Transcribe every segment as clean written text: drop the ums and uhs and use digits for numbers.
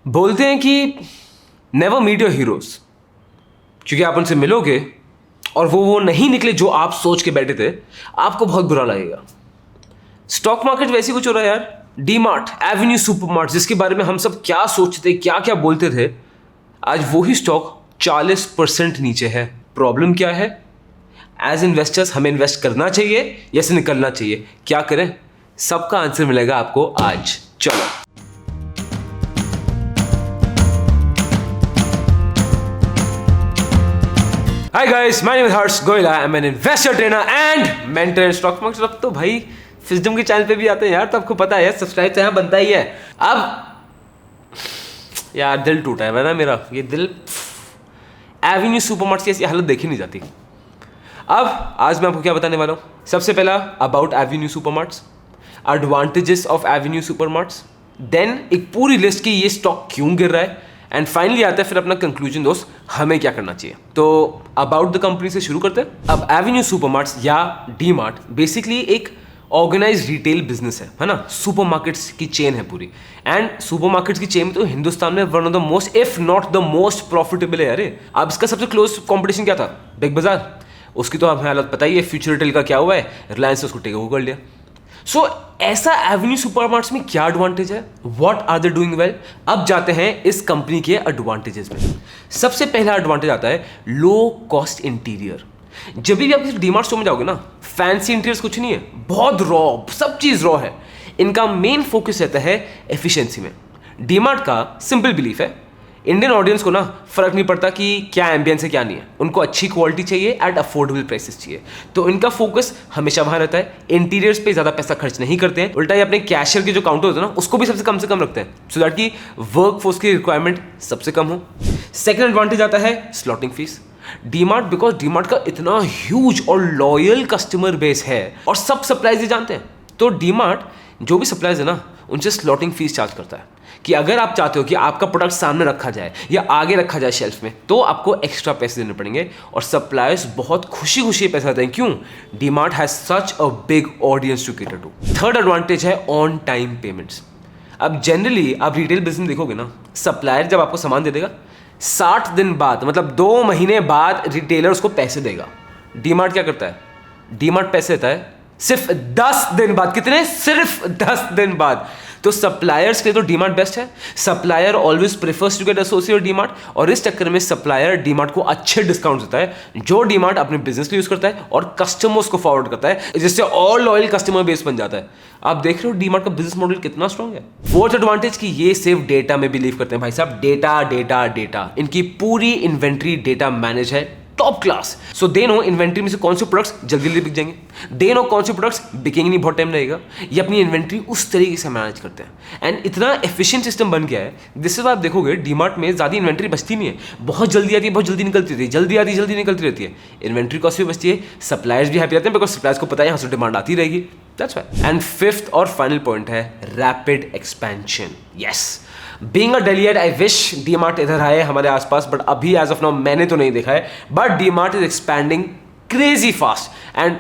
बोलते हैं कि नेवर मीट योर हीरोज, क्योंकि आप उनसे मिलोगे और वो नहीं निकले जो आप सोच के बैठे थे, आपको बहुत बुरा लगेगा। स्टॉक मार्केट वैसे कुछ हो रहा है यार। डी मार्ट, एवेन्यू सुपरमार्ट, जिसके बारे में हम सब क्या सोचते, क्या क्या बोलते थे, आज वही स्टॉक 40% नीचे है। प्रॉब्लम क्या है? एज इन्वेस्टर्स हमें इन्वेस्ट करना चाहिए या से निकलना चाहिए? क्या करें? सबका आंसर मिलेगा आपको आज। चलो। Hi guys, my name is Harsh Goyla. I'm an investor trainer and mentor in stock market। अब तो भाई फिजडम के चैनल पे भी आते हैं यार, तो आपको पता है सब्सक्राइब तो यहाँ बनता ही है। अब यार दिल टूटा है ना मेरा, ये दिल। एवेन्यू सुपरमार्ट्स की ऐसी हालत देखी नहीं जाती। अब आज मैं आपको क्या बताने वाला हूँ? सबसे पहला about Avenue Supermarts, advantages of Avenue Supermarts, then एक पूरी लिस्ट की ये स्टॉक क्यों गिर रहा है, एंड फाइनली आता है फिर अपना कंक्लूजन दोस्त, हमें क्या करना चाहिए। तो अबाउट द कंपनी से शुरू करते हैं। अब एवेन्यू सुपरमार्ट्स या डी मार्ट बेसिकली एक ऑर्गेनाइज रिटेल बिजनेस है ना। सुपरमार्केट्स की चेन है पूरी, एंड सुपरमार्केट्स की चेन तो हिंदुस्तान में one of the most if not the most profitable है। अरे अब इसका सबसे क्लोज कॉम्पिटिशन क्या था? बिग बाजार। उसकी तो हमें हालत पता ही है, फ्यूचर रिटेल का क्या हुआ है, रिलायंस ने उसको टेक ओवर कर लिया। सो ऐसा एवेन्यू सुपरमार्ट्स में क्या एडवांटेज है? What are they doing well? अब जाते हैं इस कंपनी के एडवांटेजेस में। सबसे पहला एडवांटेज आता है लो कॉस्ट इंटीरियर। जब भी आप किसी डीमार्ट स्टोर में जाओगे ना, फैंसी इंटीरियर्स कुछ नहीं है, बहुत रॉ, सब चीज रॉ है। इनका मेन फोकस रहता है एफिशिएंसी में। डीमार्ट का सिंपल बिलीफ है, इंडियन ऑडियंस को ना फर्क नहीं पड़ता कि क्या एम्बियंस है क्या नहीं है, उनको अच्छी क्वालिटी चाहिए एट अफोर्डेबल प्राइसेस चाहिए। तो इनका फोकस हमेशा वहां रहता है। इंटीरियर्स पे ज्यादा पैसा खर्च नहीं करते हैं, उल्टा ही अपने कैशियर के जो काउंटर होते हैं ना, उसको भी सबसे कम से कम रखते हैं, सो दैट की वर्क फोर्स की रिक्वायरमेंट सबसे कम हो। सेकेंड एडवांटेज आता है slotting fees. DMart, because DMart का इतना ह्यूज और लॉयल कस्टमर बेस है और सब सप्लाईज जानते हैं, तो डीमार्ट जो भी सप्लाईज है ना, उनसे स्लॉटिंग फीस चार्ज करता है कि अगर आप चाहते हो कि आपका प्रोडक्ट सामने रखा जाए या आगे रखा जाए शेल्फ में, तो आपको एक्स्ट्रा पैसे देने पड़ेंगे। और सप्लायर्स बहुत खुशी खुशी पैसे देते हैं। क्यों? DMart has such a big audience to cater to. Third advantage है ऑन टाइम पेमेंट्स। अब जनरली आप रिटेल बिजनेस देखोगे ना, सप्लायर जब आपको सामान दे देगा 60 दिन बाद, मतलब 2 महीने बाद रिटेलर उसको पैसे देगा। डीमार्ट क्या करता है? डीमार्ट पैसे देता है सिर्फ 10 दिन बाद। कितने? सिर्फ 10 दिन बाद। तो सप्लायर्स के लिए तो डीमार्ट बेस्ट है। Supplier always prefers to get associate DMart, और इस चक्कर में सप्लायर डीमार्ट को अच्छे डिस्काउंट देता है, जो डीमार्ट अपने बिजनेस के लिए यूज करता है और कस्टमर्स को फॉरवर्ड करता है, जिससे और लॉयल कस्टमर बेस बन जाता है। आप देख रहे हो डीमार्ट का बिजनेस मॉडल कितना स्ट्रांग है। फोर्थ एडवांटेज की ये सिर्फ डेटा में बिलीव करते हैं भाई साहब। डेटा डेटा डेटा, इनकी पूरी इन्वेंट्री डेटा मैनेज है, top class. So they know inventory में से कौन से प्रोडक्ट्स जल्दी जल्दी बिक जाएंगे, दे नो कौन से प्रोडक्ट्स बिकेंगे नहीं, बहुत टाइम लगेगा। ये अपनी इन्वेंट्री उस तरीके से मैनेज करते हैं, एंड इतना एफिशिएंट सिस्टम बन गया है जिससे आप देखोगे डीमार्ट में ज़्यादा इन्वेंट्री बचती नहीं है। बहुत जल्दी आती है, बहुत जल्दी निकलती रहती है, जल्दी आती है, जल्दी निकलती रहती है। इन्वेंट्री कॉस्ट भी बचती है, सप्लायर्स भी हैप्पी रहते हैं, बिकॉज सप्लायर्स को पता है यहाँ से डिमांड आती रहेगी। That's why. एंड फिफ्थ और फाइनल पॉइंट है rapid expansion. Yes, being a Delhiite I wish DMart इधर आए हमारे आसपास, बट अभी एज ऑफ नाउ मैंने तो नहीं देखा है। But DMart is expanding crazy fast, and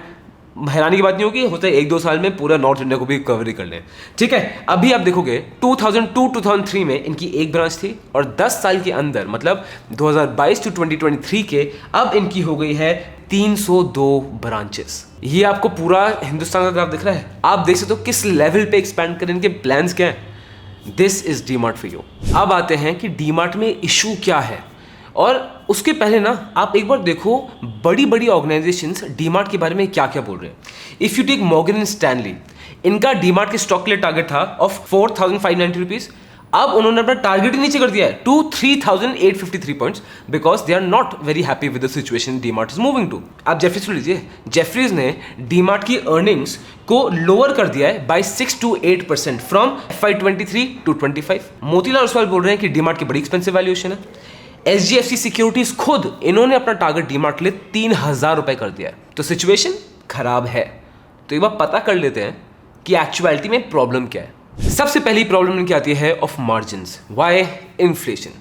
हैरानी की बात नहीं होगी, होता है 1-2 साल में पूरा नॉर्थ इंडिया को भी कवर कर लें। ठीक है, अभी आप देखोगे 2002-2003 में इनकी एक ब्रांच थी, और 10 साल के अंदर, मतलब 2022 to 2023 के, अब इनकी हो गई है 302 ब्रांचेस। ये आपको पूरा हिंदुस्तान का ग्राफ दिख रहा है। आप देख सकते हो किस लेवल पे एक्सपैंड करें, इनके प्लान्स क्या है। This is DMart for you. अब आते हैं कि डीमार्ट में इशू क्या है, और उसके पहले ना आप एक बार देखो बड़ी बड़ी ऑर्गेनाइजेशंस डीमार्ट के बारे में क्या क्या बोल रहे हैं। If you take Morgan Stanley, इनका डीमार्ट के स्टॉक के लिए टारगेट था ऑफ 4,590 रुपीज। अब उन्होंने अपना टारगेट ही नीचे कर दिया है to 3,853 points, because they are not very happy with the situation DMart is moving to. आप जेफरीज को लीजिए, जेफरीज ने डीमार्ट की अर्निंग्स को लोअर कर दिया है by 6 to 8% from FY23 to 25। Motilal Oswal बोल रहे हैं कि डीमार्ट की बड़ी एक्सपेंसिव वैल्यूएशन है। SGFC सिक्योरिटीज खुद इन्होंने अपना टारगेट डीमार्ट के लिए 3,000 रुपए कर दिया है। तो सिचुएशन खराब है। तो एक बार पता कर लेते हैं कि एक्चुअलिटी में प्रॉब्लम क्या है। सबसे पहली प्रॉब्लम इनकी आती है of margins. Why? Inflation.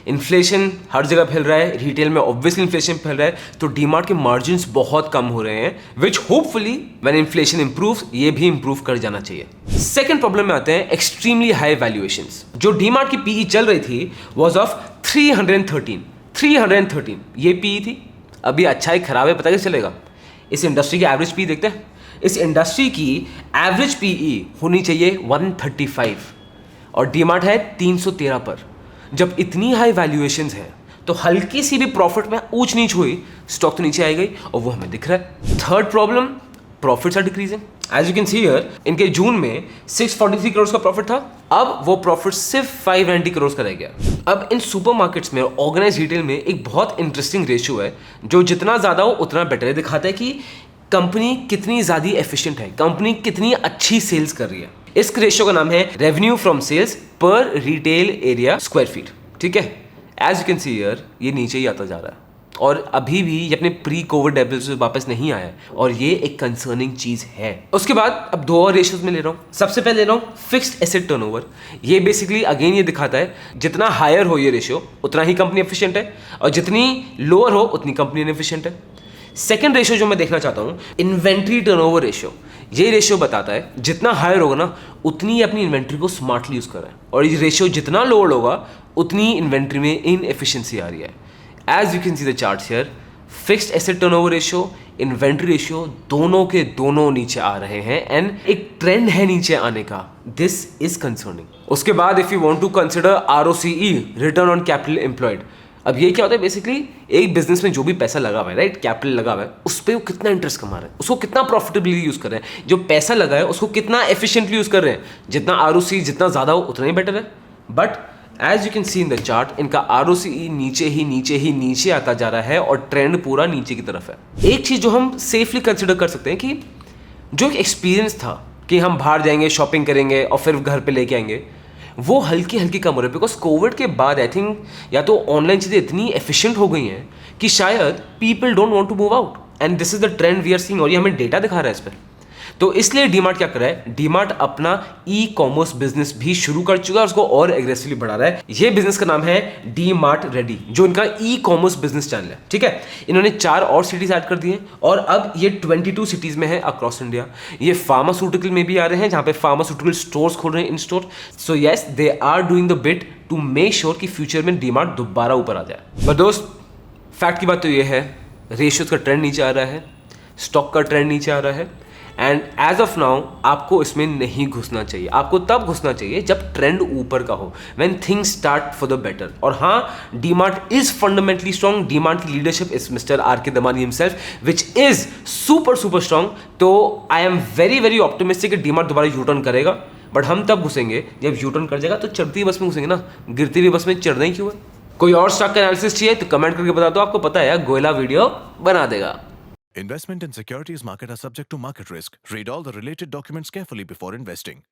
Inflation हर जगह फैल रहा है, रिटेल में ऑब्वियसली इन्फ्लेशन फैल रहा है, तो डीमार्ट के मार्जिन्स बहुत कम हो रहे हैं, विच होपफुली व्हेन इन्फ्लेशन इंप्रूव्स ये भी इंप्रूव कर जाना चाहिए। सेकंड प्रॉब्लम में आते हैं एक्सट्रीमली हाई वैल्यूएशंस। जो डीमार्ट की पीई चल रही थी वाज ऑफ 313 ये पीई थी। अभी अच्छा है खराब है पता कैसे चलेगा? इस इंडस्ट्री की एवरेज पीई देखते हैं। इस इंडस्ट्री की एवरेज पीई होनी चाहिए 135 और डीमार्ट है 313 पर। जब इतनी हाई वैल्यूएशंस है तो हल्की सी भी प्रॉफिट में ऊंच नीच हुई स्टॉक तो नीचे आएगा ही, और वो हमें दिख रहा है। Third problem, profits are decreasing. As you can see here, इनके जून में 643 करोड़ का प्रॉफिट था, अब वो प्रॉफिट सिर्फ 590 करोड़ का रह गया। अब इन सुपरमार्केट्स में ऑर्गेनाइज रिटेल में एक बहुत इंटरेस्टिंग रेशियो है जो जितना ज्यादा हो उतना बेटर है, दिखाता है कि कंपनी कितनी ज्यादा एफिशिएंट है, कंपनी कितनी अच्छी सेल्स कर रही है। इस रेशियो का नाम है रेवेन्यू फ्रॉम सेल्स पर रिटेल एरिया स्क्वायर फीट। ठीक है, as you can see here ये नीचे ही आता जा रहा है और अभी भी ये अपने प्री कोविड लेवल से वापस नहीं आया है, और ये एक कंसर्निंग चीज है। उसके बाद अब दो और रेशियोज में ले रहा हूं। सबसे पहले ले रहा हूं फिक्स्ड एसेट टर्नओवर। ये बेसिकली अगेन ये दिखाता है जितना हायर हो ये रेशियो उतना ही कंपनी एफिशिएंट है, और जितनी लोअर हो उतनी कंपनी इनएफिशिएंट है। सेकेंड रेशियो जो मैं देखना चाहता हूं, इन्वेंट्री टर्नओवर रेशियो। ये रेशियो बताता है जितना हायर होगा ना उतनी ही अपनी इन्वेंट्री को स्मार्टली यूज कर रहा है, और ये रेशियो जितना लोअर होगा उतनी इन्वेंट्री में इनएफिशिएंसी आ रही है। As you can see the charts here, fixed asset turnover ratio, inventory ratio दोनों के दोनों नीचे आ रहे हैं, एंड एक ट्रेंड है नीचे आने का। This is concerning. उसके बाद if you want to consider ROCE, return on capital employed. अब ये क्या होता है, बेसिकली एक बिजनेस में जो भी पैसा लगा हुआ है, राइट, कैपिटल लगा हुआ है, उस पर वो कितना इंटरेस्ट कमा रहा है, उसको कितना प्रॉफिटेबली यूज कर रहे हैं, जो पैसा लगा है उसको कितना एफिशिएंटली यूज कर रहे हैं। जितना आरओसी जितना ज्यादा हो उतना ही बेटर है। But as you can see in the chart, इनका आरओसीई नीचे आता जा रहा है, और ट्रेंड पूरा नीचे की तरफ है। एक चीज जो हम सेफली कंसिडर कर सकते हैं कि जो एक एक्सपीरियंस था कि हम बाहर जाएंगे, शॉपिंग करेंगे और फिर घर पे लेके आएंगे, वो हल्की हल्की कम हो रही है। बिकॉज कोविड के बाद आई थिंक या तो ऑनलाइन चीज़ें इतनी एफिशिएंट हो गई हैं कि शायद people don't want to move out, and this is the trend we are seeing, और ये हमें डेटा दिखा रहा है इस पर। तो इसलिए डीमार्ट क्या कर रहा है, डीमार्ट अपना ई कॉमर्स बिजनेस भी शुरू कर चुका है, उसको और एग्रेसिवली बढ़ा रहा है। ये बिजनेस का नाम है डीमार्ट रेडी, जो इनका ई कॉमर्स बिजनेस चैनल है। ठीक है, इन्होंने 4 और सिटीज ऐड कर दी हैं, और अब ये 22 सिटीज में है अक्रॉस इंडिया। ये फार्मास्यूटिकल में भी आ रहे हैं, जहां पे फार्मास्यूटिकल स्टोर्स खोल रहे हैं, इन store. So yes, they are doing the bit to make sure कि फ्यूचर में डीमार्ट दोबारा ऊपर आ जाए। पर दोस्त, फैक्ट की बात तो ये है, रेशियोज का ट्रेंड नीचे आ रहा है, स्टॉक का ट्रेंड नीचे आ रहा है, एंड एज ऑफ नाउ आपको इसमें नहीं घुसना चाहिए। आपको तब घुसना चाहिए जब ट्रेंड ऊपर का हो, when things start for the better. और हाँ, DMart is fundamentally strong. DMart की leadership is mister R K. Damani himself, which is super strong. तो आई एम वेरी ऑप्टिमिस्टिक कि डीमार्ट दोबारा यू टर्न करेगा, बट हम तब घुसेंगे जब यू टर्न कर जाएगा। तो चढ़ती बस में घुसेंगे ना, गिरती हुई बस में चढ़ना ही क्यों है। कोई और स्टॉक का एनालिसिस चाहिए तो कमेंट करके बता दो, आपको पता है गोयला वीडियो बना देगा। Investment in securities market are subject to market risk. Read all the related documents carefully before investing.